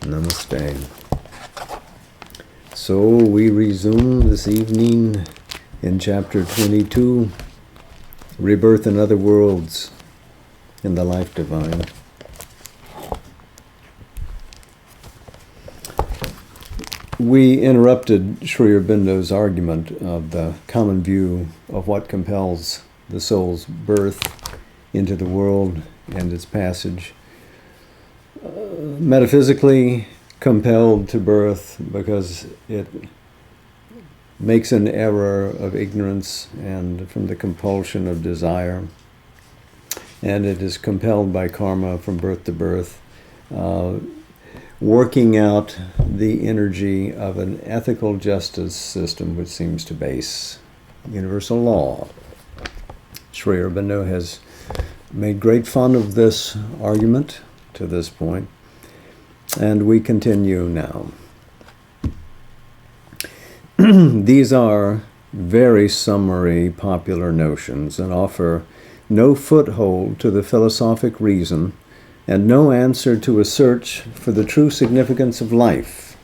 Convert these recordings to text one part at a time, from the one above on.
Namaste. So we resume this evening in chapter 22, Rebirth in Other Worlds in the Life Divine. We interrupted Sri Aurobindo's argument of the common view of what compels the soul's birth into the world and its passage. Metaphysically compelled to birth because it makes an error of ignorance and from the compulsion of desire, and it is compelled by karma from birth to birth, working out the energy of an ethical justice system which seems to base universal law. Sri Aurobindo has made great fun of this argument to this point, and we continue now. These are very summary popular notions and offer no foothold to the philosophic reason and no answer to a search for the true significance of life.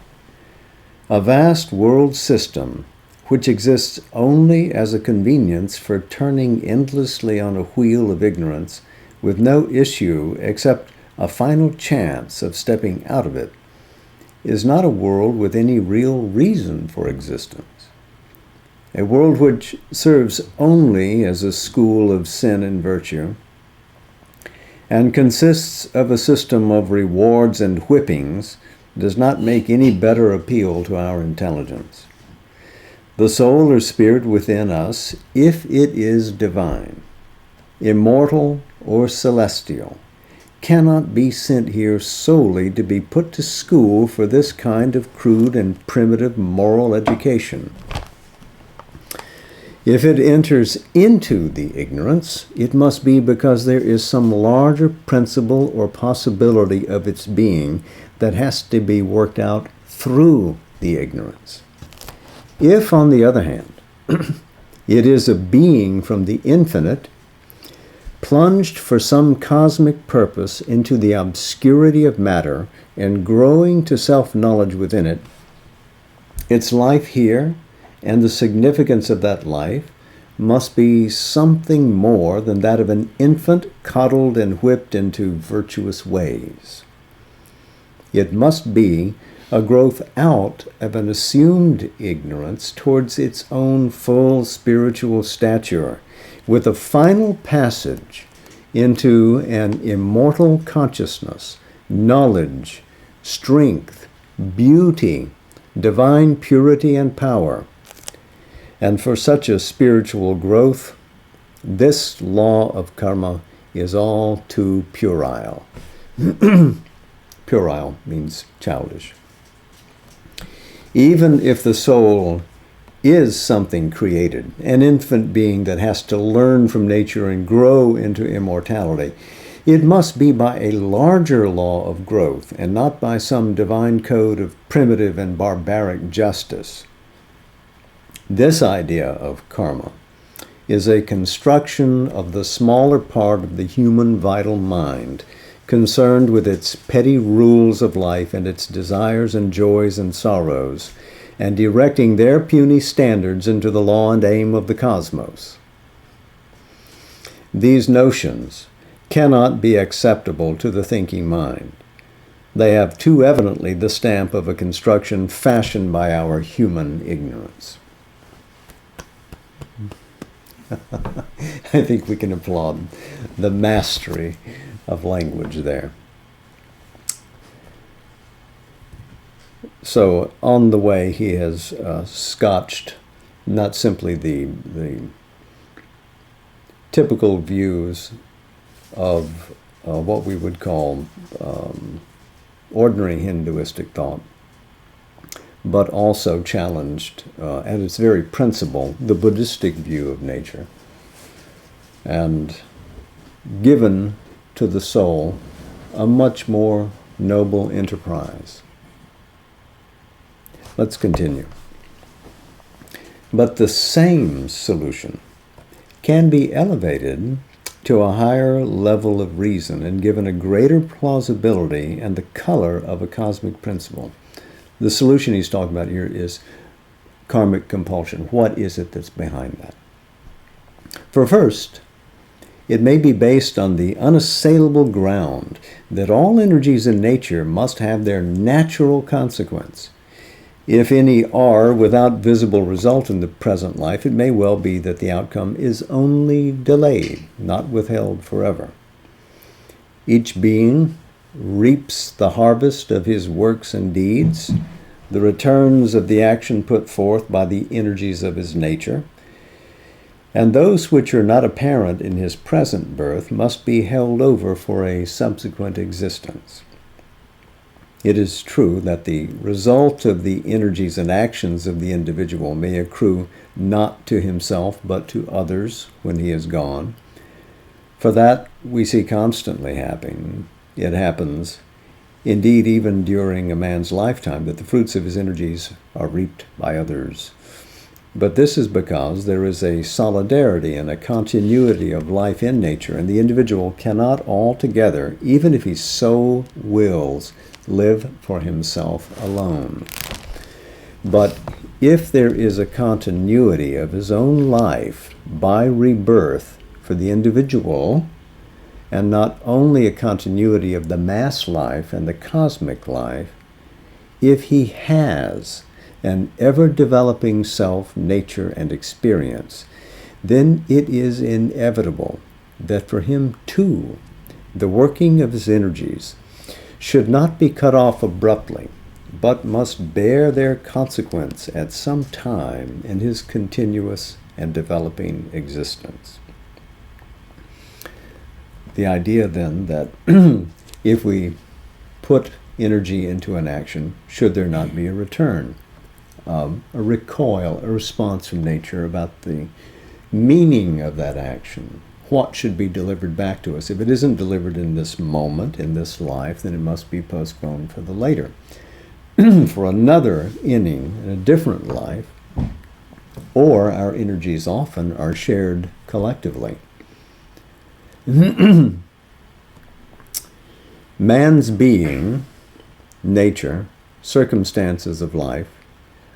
A vast world system which exists only as a convenience for turning endlessly on a wheel of ignorance with no issue except a final chance of stepping out of it, is not a world with any real reason for existence. A world which serves only as a school of sin and virtue and consists of a system of rewards and whippings does not make any better appeal to our intelligence. The soul or spirit within us, if it is divine, immortal or celestial, cannot be sent here solely to be put to school for this kind of crude and primitive moral education. If it enters into the ignorance, it must be because there is some larger principle or possibility of its being that has to be worked out through the ignorance. If, on the other hand, it is a being from the infinite, plunged for some cosmic purpose into the obscurity of matter and growing to self-knowledge within it, its life here and the significance of that life must be something more than that of an infant coddled and whipped into virtuous ways. It must be a growth out of an assumed ignorance towards its own full spiritual stature, with a final passage into an immortal consciousness, knowledge, strength, beauty, divine purity and power. And for such a spiritual growth, this law of karma is all too puerile. Puerile means childish. Even if the soul is something created, an infant being that has to learn from nature and grow into immortality, it must be by a larger law of growth and not by some divine code of primitive and barbaric justice. This idea of karma is a construction of the smaller part of the human vital mind, concerned with its petty rules of life and its desires and joys and sorrows, and directing their puny standards into the law and aim of the cosmos. These notions cannot be acceptable to the thinking mind. They have too evidently the stamp of a construction fashioned by our human ignorance. I think we can applaud the mastery of language there. So on the way he has scotched not simply the typical views of what we would call ordinary Hinduistic thought, but also challenged at its very principle the Buddhistic view of nature, and given to the soul a much more noble enterprise. Let's continue. But the same solution can be elevated to a higher level of reason and given a greater plausibility and the color of a cosmic principle. The solution he's talking about here is karmic compulsion. What is it that's behind that? For first, it may be based on the unassailable ground that all energies in nature must have their natural consequence. If any are without visible result in the present life, it may well be that the outcome is only delayed, not withheld forever. Each being reaps the harvest of his works and deeds, the returns of the action put forth by the energies of his nature, and those which are not apparent in his present birth must be held over for a subsequent existence. It is true that the result of the energies and actions of the individual may accrue not to himself but to others when he is gone. For that we see constantly happening. It happens, indeed, even during a man's lifetime, that the fruits of his energies are reaped by others. But this is because there is a solidarity and a continuity of life in nature, and the individual cannot altogether, even if he so wills, live for himself alone. But if there is a continuity of his own life by rebirth for the individual, and not only a continuity of the mass life and the cosmic life, if he has an ever-developing self, nature, and experience, then it is inevitable that for him too, the working of his energies should not be cut off abruptly, but must bear their consequence at some time in his continuous and developing existence. The idea then that if we put energy into an action, should there not be a return, a recoil, a response from nature about the meaning of that action? What should be delivered back to us? If it isn't delivered in this moment, in this life, then it must be postponed for the later, for another inning in a different life, or our energies often are shared collectively. Man's being, nature, circumstances of life,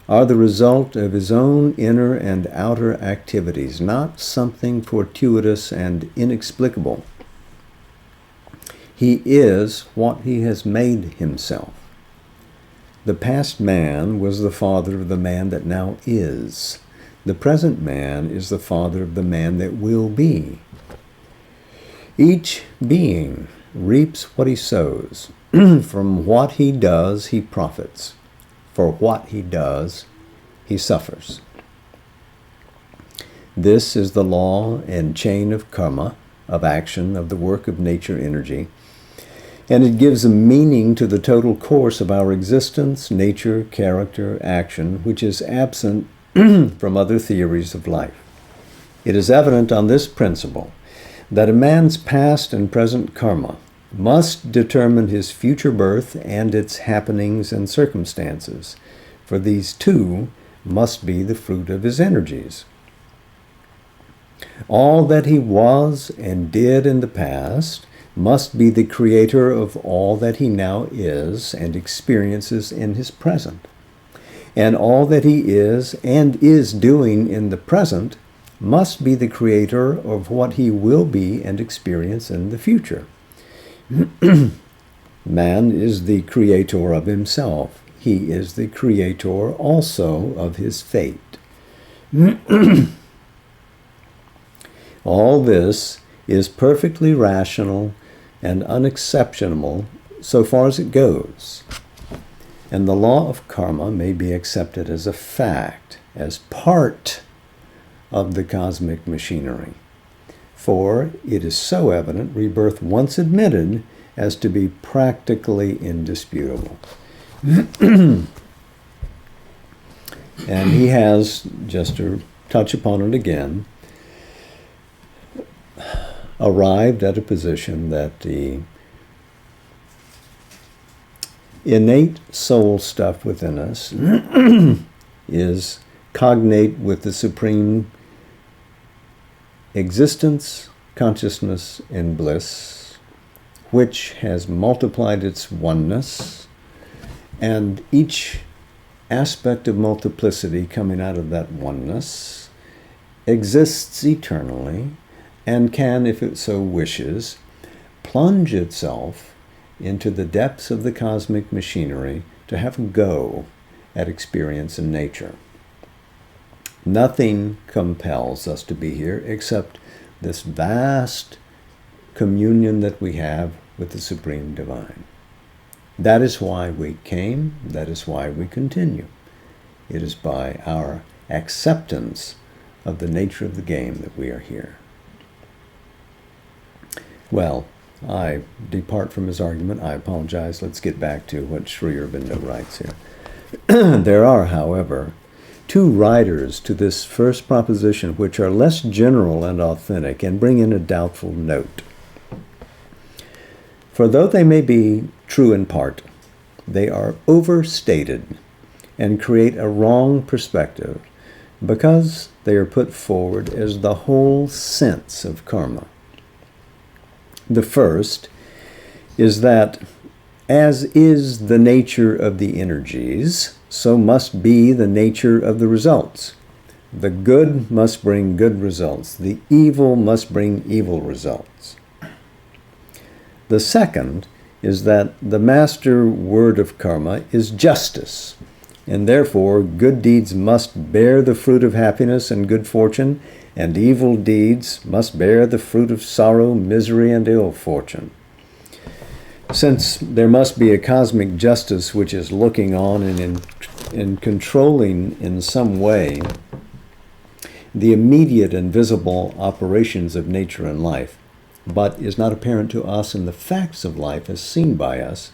are the result of his own inner and outer activities, not something fortuitous and inexplicable. He is what he has made himself. The past man was the father of the man that now is. The present man is the father of the man that will be. Each being reaps what he sows. From what he does, he profits. For what he does, he suffers. This is the law and chain of karma, of action, of the work of nature energy, and it gives a meaning to the total course of our existence, nature, character, action, which is absent from other theories of life. It is evident on this principle that a man's past and present karma must determine his future birth and its happenings and circumstances, for these too must be the fruit of his energies. All that he was and did in the past must be the creator of all that he now is and experiences in his present. And all that he is and is doing in the present must be the creator of what he will be and experience in the future. Man is the creator of himself. He is the creator also of his fate. All this is perfectly rational and unexceptionable so far as it goes. And the law of karma may be accepted as a fact, as part of the cosmic machinery. For it is so evident, rebirth once admitted, as to be practically indisputable. And he has, just to touch upon it again, arrived at a position that the innate soul stuff within us is cognate with the supreme existence consciousness in bliss, which has multiplied its oneness, and each aspect of multiplicity coming out of that oneness exists eternally and can, if it so wishes, plunge itself into the depths of the cosmic machinery to have a go at experience in nature. Nothing compels us to be here except this vast communion that we have with the Supreme Divine. That is why we came, that is why we continue. It is by our acceptance of the nature of the game that we are here. Well, I depart from his argument. I apologize. Let's get back to what Sri Aurobindo writes here. There are, however, two riders to this first proposition which are less general and authentic and bring in a doubtful note. For though they may be true in part, they are overstated and create a wrong perspective because they are put forward as the whole sense of karma. The first is that, as is the nature of the energies, so must be the nature of the results. The good must bring good results. The evil must bring evil results. The second is that the master word of karma is justice, and therefore good deeds must bear the fruit of happiness and good fortune, and evil deeds must bear the fruit of sorrow, misery, and ill fortune. Since there must be a cosmic justice which is looking on and controlling in some way the immediate and visible operations of nature and life, but is not apparent to us in the facts of life as seen by us,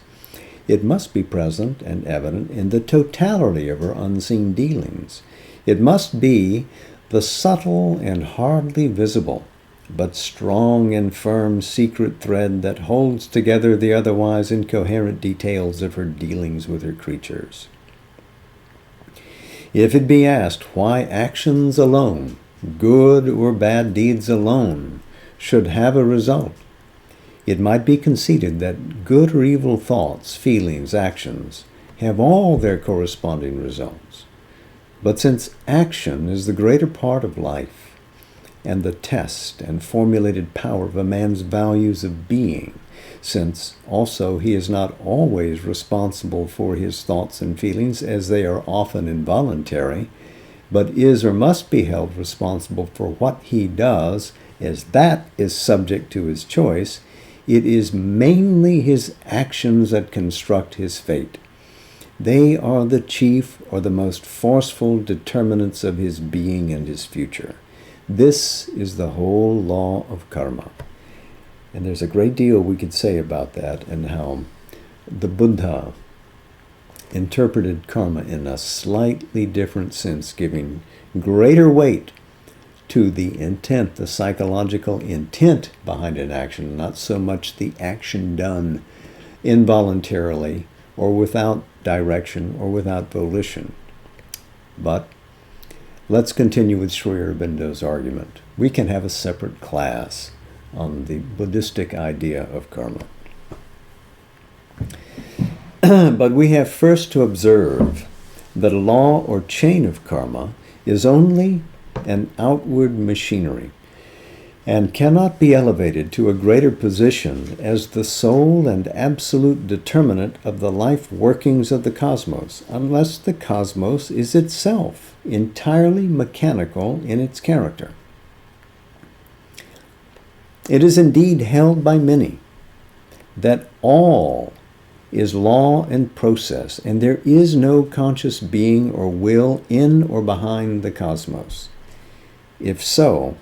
it must be present and evident in the totality of our unseen dealings. It must be the subtle and hardly visible, but strong and firm secret thread that holds together the otherwise incoherent details of her dealings with her creatures. If it be asked why actions alone, good or bad deeds alone, should have a result, it might be conceded that good or evil thoughts, feelings, actions have all their corresponding results. But since action is the greater part of life and the test and formulated power of a man's values of being, since also he is not always responsible for his thoughts and feelings, as they are often involuntary, but is or must be held responsible for what he does, as that is subject to his choice, it is mainly his actions that construct his fate. They are the chief or the most forceful determinants of his being and his future. This is the whole law of karma. And there's a great deal we could say about that and how the Buddha interpreted karma in a slightly different sense, giving greater weight to the intent, the psychological intent behind an action, not so much the action done involuntarily or without direction or without volition. But let's continue with Sri Aurobindo's argument. We can have a separate class on the Buddhistic idea of karma. But we have first to observe that a law or chain of karma is only an outward machinery and cannot be elevated to a greater position as the sole and absolute determinant of the life workings of the cosmos, unless the cosmos is itself entirely mechanical in its character. It is indeed held by many that all is law and process, and there is no conscious being or will in or behind the cosmos. If so,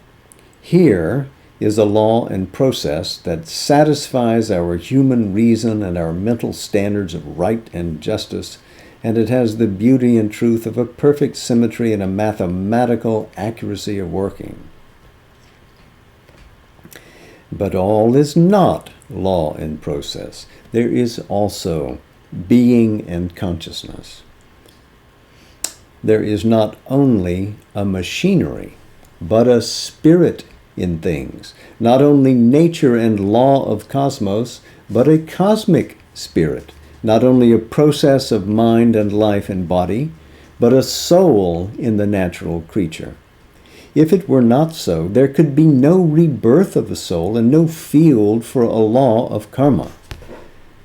here is a law and process that satisfies our human reason and our mental standards of right and justice, and it has the beauty and truth of a perfect symmetry and a mathematical accuracy of working. But all is not law and process. There is also being and consciousness. There is not only a machinery, but a spirit in things, not only nature and law of cosmos, but a cosmic spirit, not only a process of mind and life and body, but a soul in the natural creature. If it were not so, there could be no rebirth of a soul and no field for a law of karma.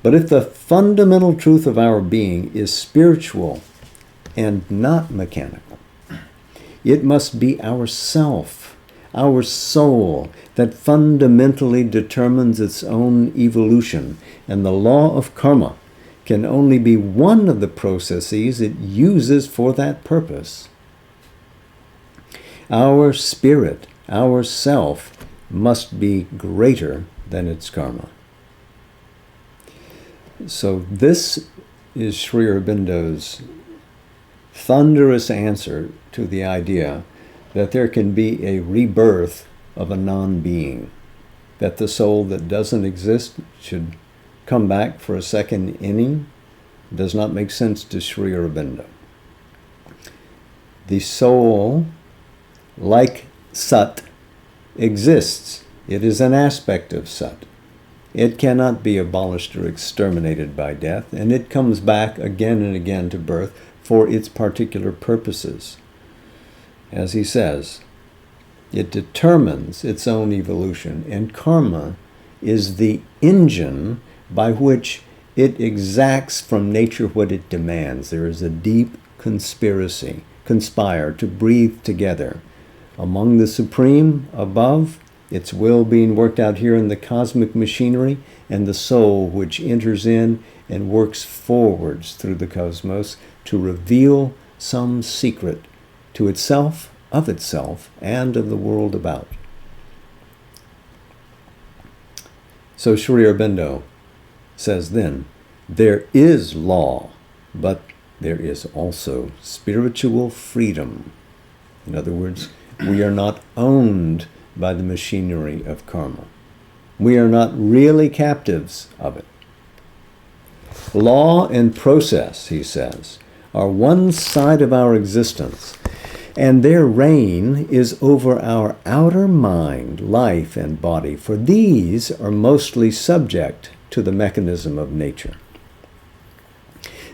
But if the fundamental truth of our being is spiritual and not mechanical, it must be our self, our soul, that fundamentally determines its own evolution, and the law of karma can only be one of the processes it uses for that purpose. Our spirit, our self, must be greater than its karma. So this is Sri Aurobindo's thunderous answer to the idea that there can be a rebirth of a non-being, that the soul that doesn't exist should come back for a second inning. Does not make sense to Sri Aurobindo. The soul, like Sat, exists. It is an aspect of Sat. It cannot be abolished or exterminated by death, and it comes back again and again to birth for its particular purposes. As he says, it determines its own evolution, and karma is the engine by which it exacts from nature what it demands. There is a deep conspire to breathe together among the Supreme above, its will being worked out here in the cosmic machinery, and the soul which enters in and works forwards through the cosmos to reveal some secret to itself, and of the world about. So Sri Aurobindo says then, there is law, but there is also spiritual freedom. In other words, we are not owned by the machinery of karma. We are not really captives of it. Law and process, he says, are one side of our existence, and their reign is over our outer mind, life, and body, for these are mostly subject to the mechanism of nature.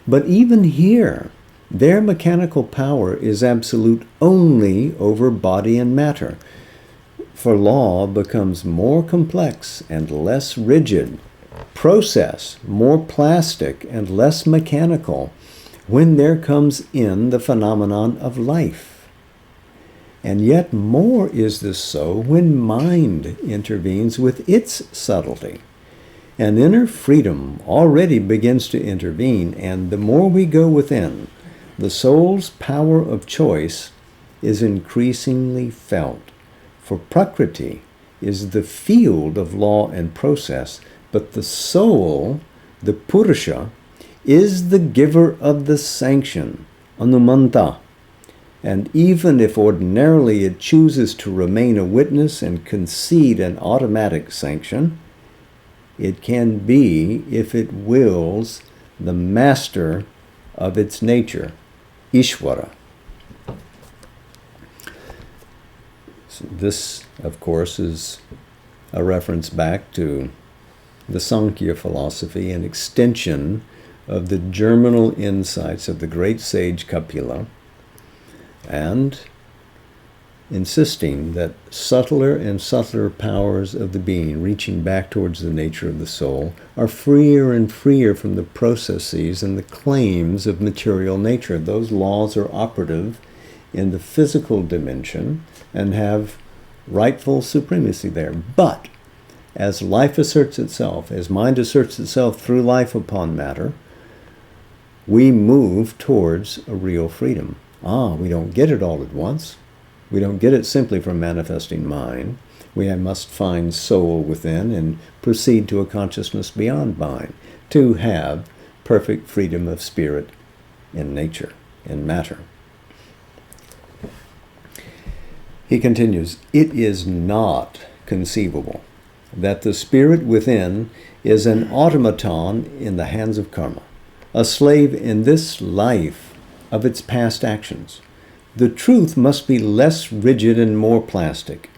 But even here, their mechanical power is absolute only over body and matter, for law becomes more complex and less rigid, process more plastic and less mechanical, when there comes in the phenomenon of life. And yet more is this so when mind intervenes with its subtlety. And inner freedom already begins to intervene, and the more we go within, the soul's power of choice is increasingly felt. For Prakriti is the field of law and process, but the soul, the Purusha, is the giver of the sanction, Anumanta. And even if ordinarily it chooses to remain a witness and concede an automatic sanction, it can be, if it wills, the master of its nature, Ishvara. So this, of course, is a reference back to the Sankhya philosophy, an extension of the germinal insights of the great sage Kapila, and insisting that subtler and subtler powers of the being, reaching back towards the nature of the soul, are freer and freer from the processes and the claims of material nature. Those laws are operative in the physical dimension and have rightful supremacy there. But as life asserts itself, as mind asserts itself through life upon matter, we move towards a real freedom. We don't get it all at once. We don't get it simply from manifesting mind. We must find soul within and proceed to a consciousness beyond mind to have perfect freedom of spirit in nature, in matter. He continues, it is not conceivable that the spirit within is an automaton in the hands of karma, a slave in this life of its past actions. The truth must be less rigid and more plastic.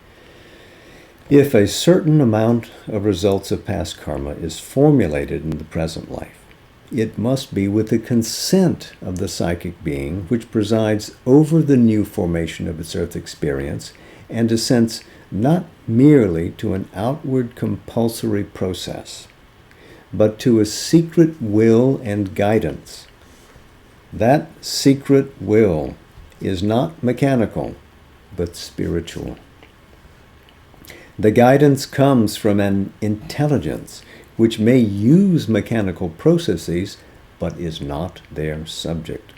If a certain amount of results of past karma is formulated in the present life, it must be with the consent of the psychic being which presides over the new formation of its earth experience, and assents not merely to an outward compulsory process, but to a secret will and guidance. That secret will is not mechanical, but spiritual. The guidance comes from an intelligence which may use mechanical processes, but is not their subject.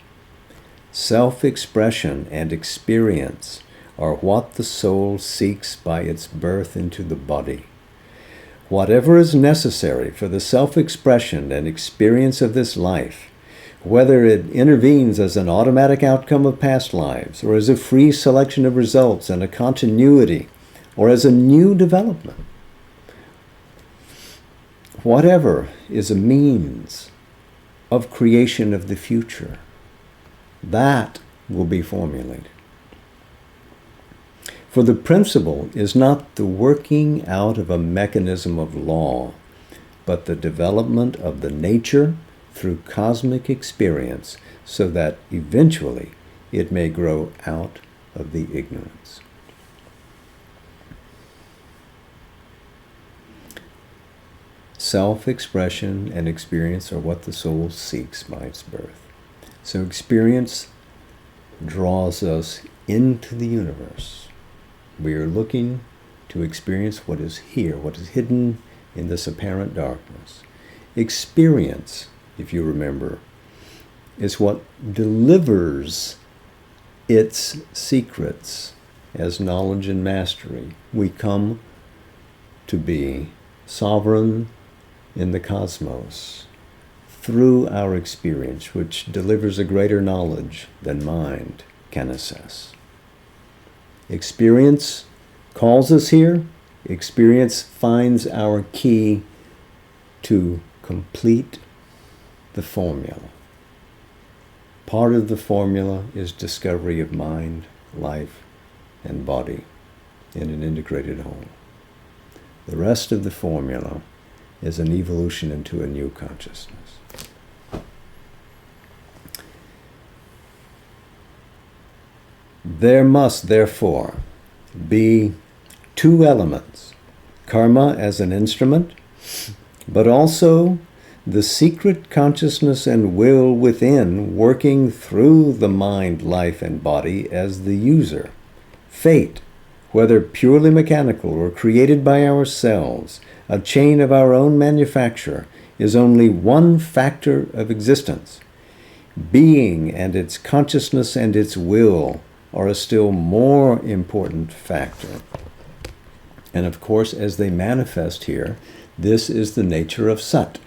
Self-expression and experience are what the soul seeks by its birth into the body. Whatever is necessary for the self-expression and experience of this life, whether it intervenes as an automatic outcome of past lives, or as a free selection of results and a continuity, or as a new development, whatever is a means of creation of the future, that will be formulated. For the principle is not the working out of a mechanism of law, but the development of the nature through cosmic experience, so that eventually it may grow out of the ignorance. Self-expression and experience are what the soul seeks by its birth. So experience draws us into the universe. We are looking to experience what is here, what is hidden in this apparent darkness. Experience, if you remember, is what delivers its secrets as knowledge and mastery. We come to be sovereign in the cosmos through our experience, which delivers a greater knowledge than mind can assess. Experience calls us here. Experience finds our key to complete the formula. Part of the formula is discovery of mind, life, and body in an integrated whole. The rest of the formula is an evolution into a new consciousness. There must, therefore, be two elements: karma as an instrument, but also the secret consciousness and will within working through the mind, life, and body as the user. Fate, whether purely mechanical or created by ourselves, a chain of our own manufacture, is only one factor of existence. Being and its consciousness and its will are a still more important factor. And of course, as they manifest here, this is the nature of Sat.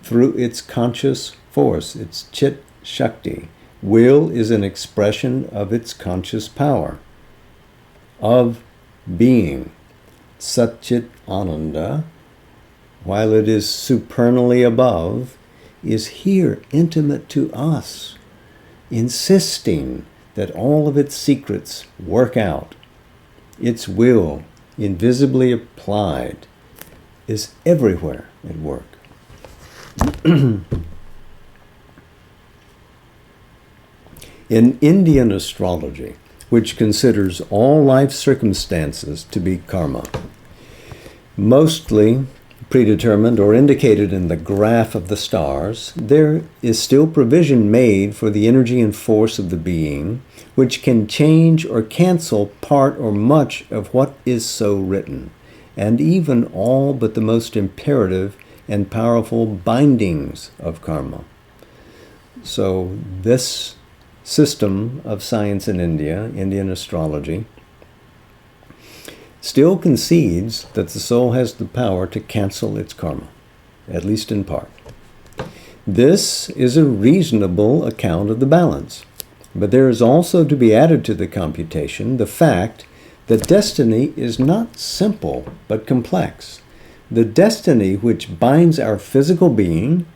Through its conscious force, its Chit Shakti, will is an expression of its conscious power, of being. Satchit Ananda, while it is supernally above, is here intimate to us, insisting that all of its secrets work out. Its will, invisibly applied, is everywhere at work. In Indian astrology, which considers all life circumstances to be karma, mostly predetermined or indicated in the graph of the stars, there is still provision made for the energy and force of the being, which can change or cancel part or much of what is so written, and even all but the most imperative and powerful bindings of karma. So this system of science in India, Indian astrology, still concedes that the soul has the power to cancel its karma, at least in part. This is a reasonable account of the balance, but there is also to be added to the computation the fact that destiny is not simple but complex. The destiny which binds our physical being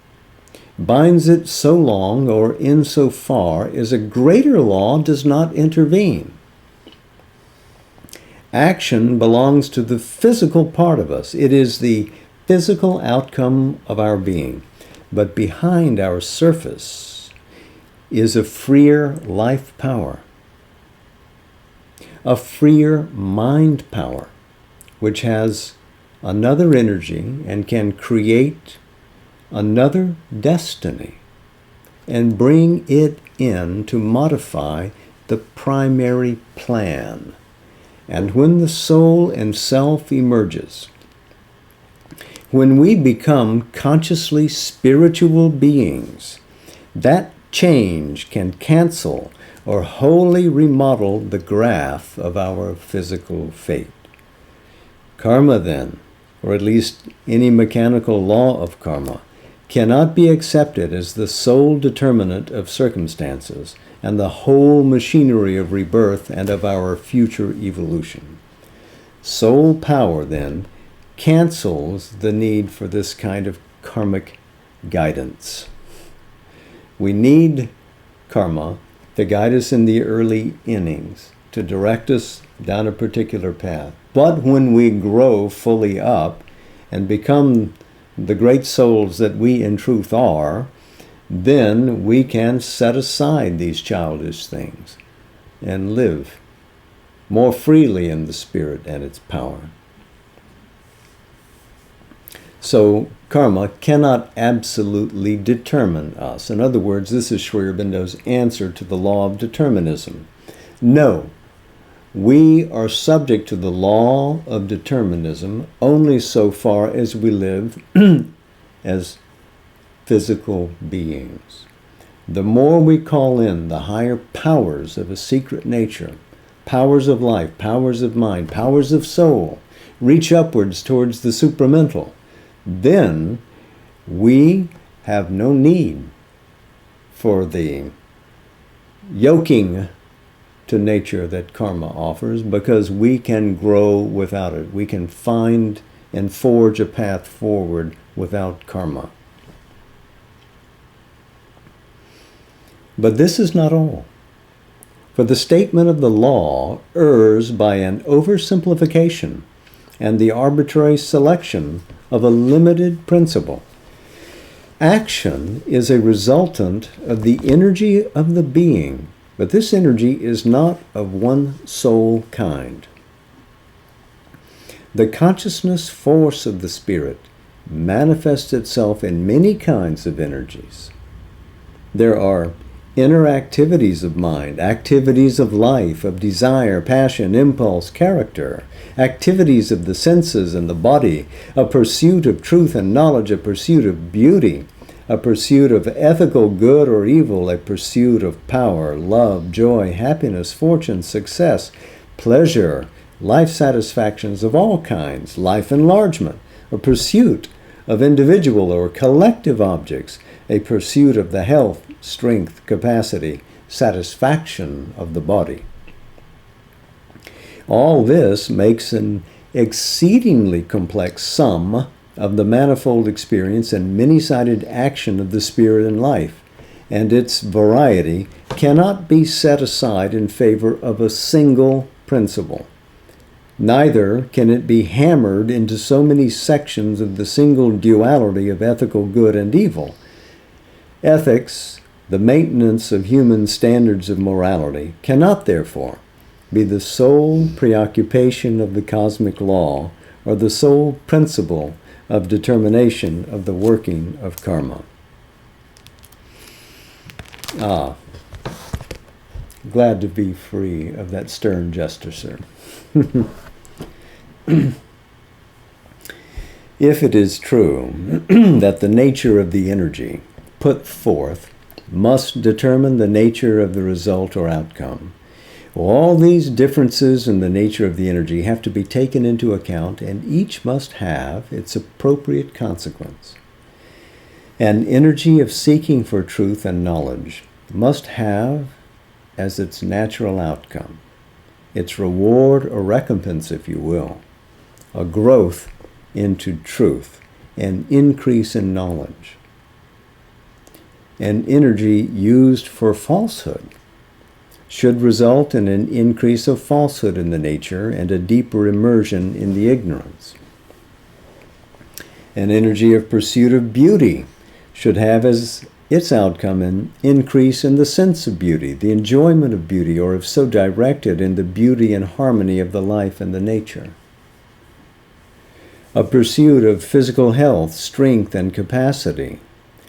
binds it so long or in so far as a greater law does not intervene. Action belongs to the physical part of us. It is the physical outcome of our being. But behind our surface is a freer life power, a freer mind power, which has another energy and can create another destiny and bring it in to modify the primary plan. And when the soul and self emerges, when we become consciously spiritual beings, that change can cancel or wholly remodel the graph of our physical fate. Karma then, or at least any mechanical law of karma, cannot be accepted as the sole determinant of circumstances and the whole machinery of rebirth and of our future evolution. Soul power, then, cancels the need for this kind of karmic guidance. We need karma to guide us in the early innings, to direct us down a particular path. But when we grow fully up and become the great souls that we in truth are, then we can set aside these childish things and live more freely in the Spirit and its power. So karma cannot absolutely determine us. In other words, this is Sri Aurobindo's answer to the law of determinism. No, we are subject to the law of determinism only so far as we live as physical beings. The more we call in the higher powers of a secret nature, powers of life, powers of mind, powers of soul, reach upwards towards the supramental, then we have no need for the yoking to nature that karma offers, because we can grow without it. We can find and forge a path forward without karma. But this is not all. For the statement of the law errs by an oversimplification and the arbitrary selection of a limited principle. Action is a resultant of the energy of the being, but this energy is not of one sole kind. The consciousness force of the Spirit manifests itself in many kinds of energies. There are inner activities of mind, activities of life, of desire, passion, impulse, character, activities of the senses and the body, a pursuit of truth and knowledge, a pursuit of beauty, a pursuit of ethical good or evil, a pursuit of power, love, joy, happiness, fortune, success, pleasure, life satisfactions of all kinds, life enlargement, a pursuit of individual or collective objects, a pursuit of the health, strength, capacity, satisfaction of the body. All this makes an exceedingly complex sum of the manifold experience and many-sided action of the Spirit in life, and its variety cannot be set aside in favor of a single principle. Neither can it be hammered into so many sections of the single duality of ethical good and evil. Ethics, the maintenance of human standards of morality, cannot therefore be the sole preoccupation of the cosmic law or the sole principle of determination of the working of karma. Glad to be free of that stern jester, sir. If it is true that the nature of the energy put forth must determine the nature of the result or outcome, all these differences in the nature of the energy have to be taken into account, and each must have its appropriate consequence. An energy of seeking for truth and knowledge must have as its natural outcome, its reward or recompense, if you will, a growth into truth, an increase in knowledge. An energy used for falsehood should result in an increase of falsehood in the nature and a deeper immersion in the ignorance. An energy of pursuit of beauty should have as its outcome an increase in the sense of beauty, the enjoyment of beauty, or if so directed, in the beauty and harmony of the life and the nature. A pursuit of physical health, strength, and capacity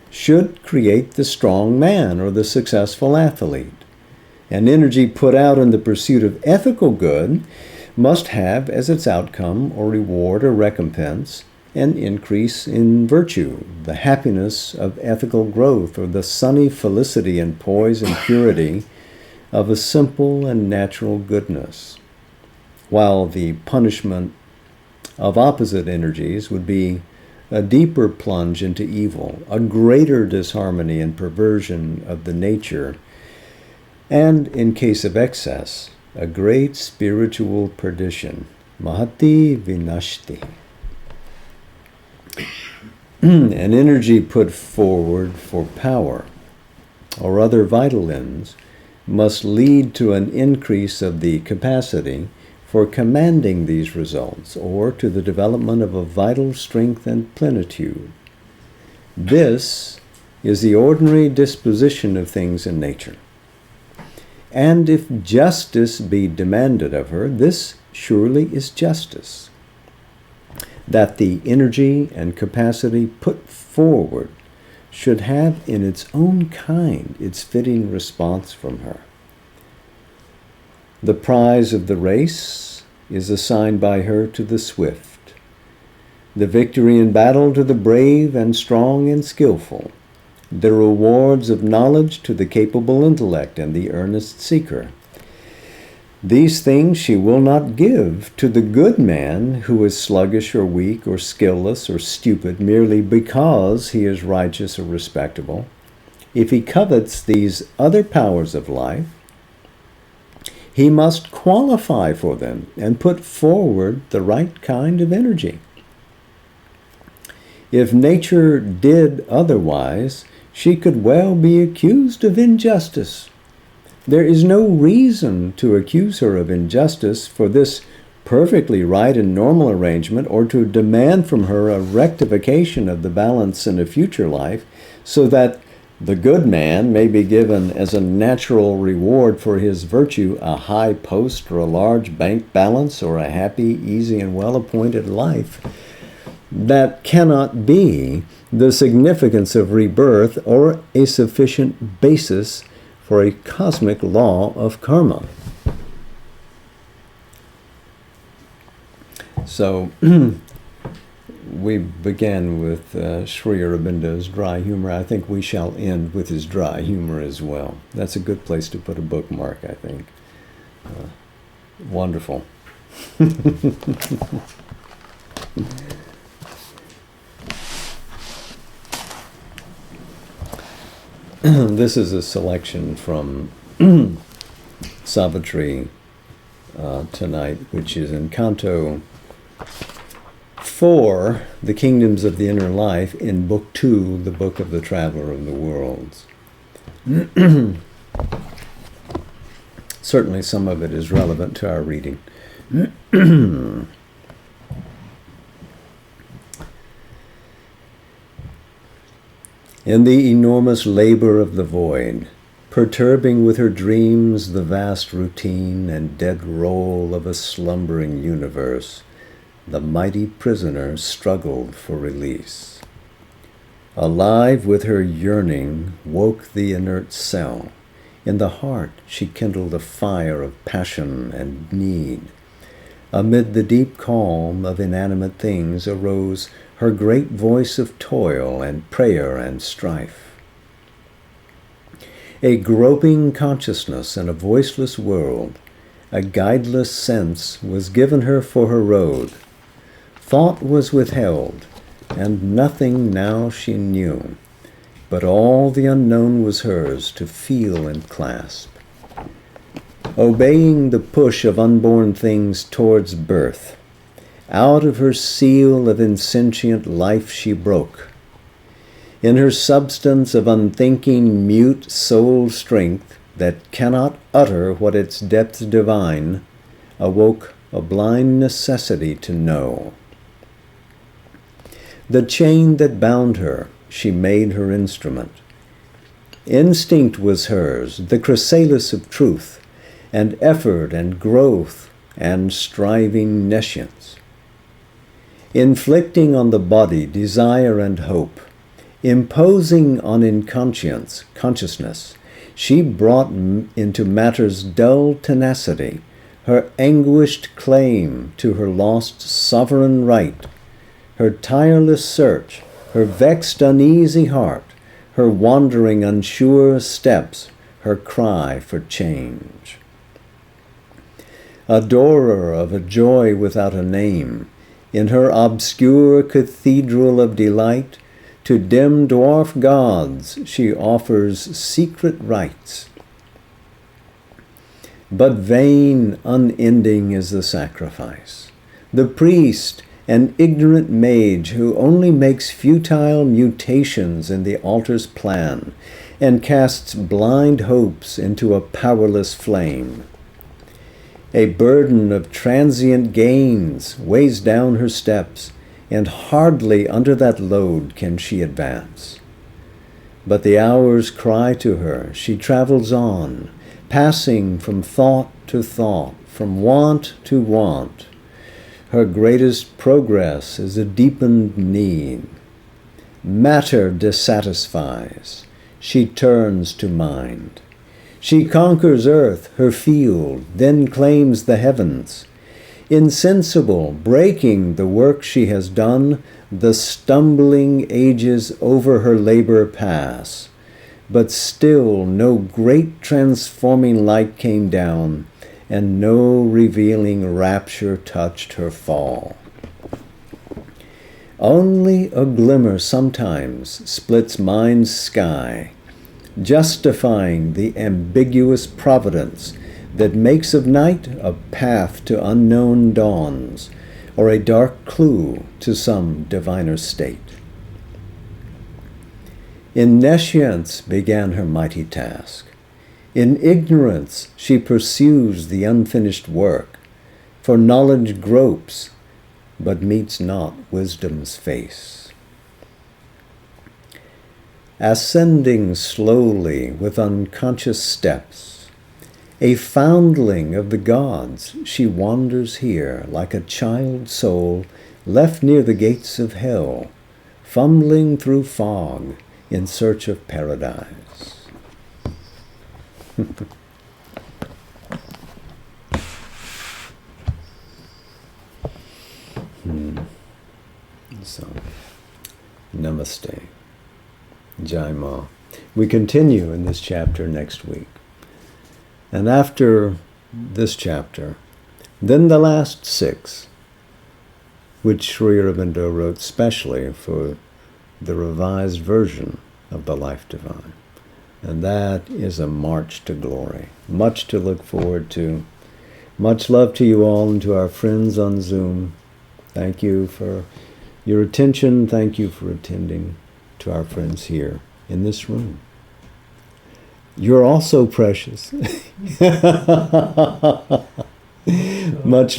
should create the strong man or the successful athlete. An energy put out in the pursuit of ethical good must have as its outcome or reward or recompense an increase in virtue, the happiness of ethical growth, or the sunny felicity and poise and purity of a simple and natural goodness, while the punishment of opposite energies would be a deeper plunge into evil, a greater disharmony and perversion of the nature, and, in case of excess, a great spiritual perdition, mahati vinashti. An energy put forward for power or other vital ends must lead to an increase of the capacity for commanding these results, or to the development of a vital strength and plenitude. This is the ordinary disposition of things in nature. And if justice be demanded of her, this surely is justice, that the energy and capacity put forward should have in its own kind its fitting response from her. The prize of the race is assigned by her to the swift, the victory in battle to the brave and strong and skillful, the rewards of knowledge to the capable intellect and the earnest seeker. These things she will not give to the good man who is sluggish or weak or skillless or stupid merely because he is righteous or respectable. If he covets these other powers of life, he must qualify for them and put forward the right kind of energy. If nature did otherwise, she could well be accused of injustice. There is no reason to accuse her of injustice for this perfectly right and normal arrangement, or to demand from her a rectification of the balance in a future life, so that the good man may be given as a natural reward for his virtue a high post or a large bank balance or a happy, easy, and well-appointed life. That cannot be the significance of rebirth or a sufficient basis for a cosmic law of karma. So, we began with Sri Aurobindo's dry humor. I think we shall end with his dry humor as well. That's a good place to put a bookmark, I think. Wonderful. This is a selection from Savitri tonight, which is in Canto 4, The Kingdoms of the Inner Life, in Book 2, The Book of the Traveler of the Worlds. Certainly some of it is relevant to our reading. In the enormous labor of the void, perturbing with her dreams the vast routine and dead roll of a slumbering universe, the mighty prisoner struggled for release. Alive with her yearning woke the inert cell. In the heart she kindled a fire of passion and need. Amid the deep calm of inanimate things arose her great voice of toil and prayer and strife. A groping consciousness in a voiceless world, a guideless sense was given her for her road. Thought was withheld, and nothing now she knew, but all the unknown was hers to feel and clasp. Obeying the push of unborn things towards birth, out of her seal of insentient life she broke. In her substance of unthinking, mute soul strength, that cannot utter what its depths divine, awoke a blind necessity to know. The chain that bound her, she made her instrument. Instinct was hers, the chrysalis of truth, and effort and growth and striving nescience. Inflicting on the body desire and hope, imposing on consciousness, she brought into matter's dull tenacity her anguished claim to her lost sovereign right, her tireless search, her vexed uneasy heart, her wandering unsure steps, her cry for change. Adorer of a joy without a name, in her obscure cathedral of delight, to dim dwarf gods she offers secret rites. But vain, unending is the sacrifice. The priest, an ignorant mage who only makes futile mutations in the altar's plan and casts blind hopes into a powerless flame. A burden of transient gains weighs down her steps, and hardly under that load can she advance. But the hours cry to her, she travels on, passing from thought to thought, from want to want. Her greatest progress is a deepened need. Matter dissatisfies, she turns to mind. She conquers earth, her field, then claims the heavens. Insensible, breaking the work she has done, the stumbling ages over her labor pass. But still no great transforming light came down, and no revealing rapture touched her fall. Only a glimmer sometimes splits mind's sky, justifying the ambiguous providence that makes of night a path to unknown dawns, or a dark clue to some diviner state. In nescience began her mighty task. In ignorance she pursues the unfinished work, for knowledge gropes, but meets not wisdom's face. Ascending slowly with unconscious steps, a foundling of the gods, she wanders here like a child soul left near the gates of hell, fumbling through fog in search of paradise. So, namaste. Jai Ma. We continue in this chapter next week. And after this chapter, then the last 6, which Sri Aurobindo wrote specially for the revised version of the Life Divine. And that is a march to glory. Much to look forward to. Much love to you all and to our friends on Zoom. Thank you for your attention. Thank you for attending, to our friends here in this room. You're also precious. Much love.